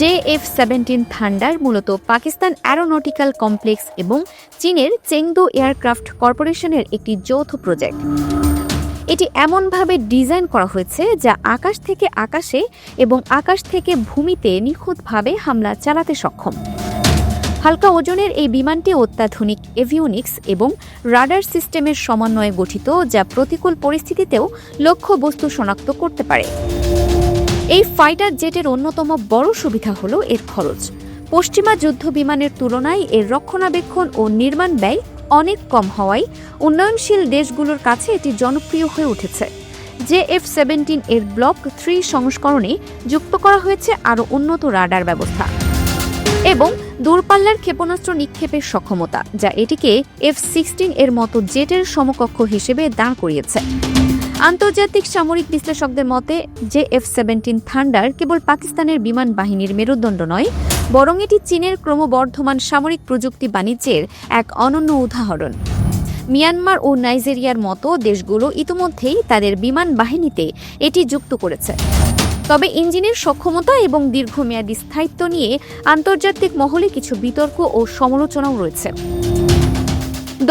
JF-17 thunder মূলত Pakistan aeronautical complex এবং চীনের চেংদু এয়ারক্রাফট কর্পোরেশনের একটি যৌথ প্রজেক্ট। এটি এমনভাবে ডিজাইন করা হয়েছে যা আকাশ থেকে আকাশে এবং আকাশ থেকে ভূমিতে নিখুঁতভাবে হামলা চালাতে সক্ষম। হালকা ওজনের এই বিমানটি অত্যাধুনিক এভিওনিক্স এবং রাডার সিস্টেমের সমন্বয়ে গঠিত, যা প্রতিকূল পরিস্থিতিতেও লক্ষ্যবস্তু শনাক্ত করতে পারে। এই ফাইটার জেটের অন্যতম বড় সুবিধা হল এর খরচ। পশ্চিমা যুদ্ধ বিমানের তুলনায় এর রক্ষণাবেক্ষণ ও নির্মাণ ব্যয় অনেক কম হওয়ায় উন্নয়নশীল দেশগুলোর কাছে এটি জনপ্রিয় হয়ে উঠেছে। JF-17 এর ব্লক 3 সংস্করণে যুক্ত করা হয়েছে আরও উন্নত রাডার ব্যবস্থা এবং দূরপাল্লার ক্ষেপণাস্ত্র নিক্ষেপের সক্ষমতা, যা এটিকে F-16 এর মতো জেটের সমকক্ষ হিসেবে দাঁড় করিয়েছে। আন্তর্জাতিক সামরিক বিশ্লেষকদের মতে JF-17 থান্ডার কেবল পাকিস্তানের বিমান বাহিনীর মেরুদণ্ড নয়, বরং এটি চীনের ক্রমবর্ধমান সামরিক প্রযুক্তি বাণিজ্যের এক অনন্য উদাহরণ। মিয়ানমার ও নাইজেরিয়ার মতো দেশগুলো ইতিমধ্যেই তাদের বিমান বাহিনীতে এটি যুক্ত করেছে। তবে ইঞ্জিনের সক্ষমতা এবং দীর্ঘমেয়াদী স্থায়িত্ব নিয়ে আন্তর্জাতিক মহলে কিছু বিতর্ক ও সমালোচনাও রয়েছে।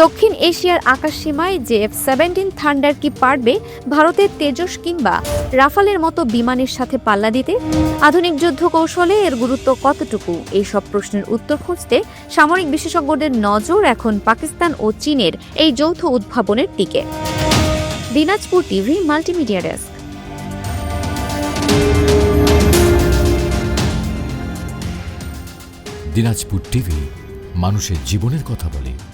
দক্ষিণ এশিয়ার আকাশসীমায় JF-17 থান্ডার কি পারবে ভারতের তেজস কিংবা রাফালের মতো বিমানের সাথে পাল্লা দিতে? আধুনিক যুদ্ধ কৌশলে এর গুরুত্ব কতটুকু? এইসব প্রশ্নের উত্তর খুঁজতে সামরিক বিশেষজ্ঞদের নজর এখন পাকিস্তান ও চীনের এই যৌথ উদ্ভাবনের দিকে। Dinajpur TV multimedia desk. Dinajpur TV মানুষের জীবনের কথা বলে।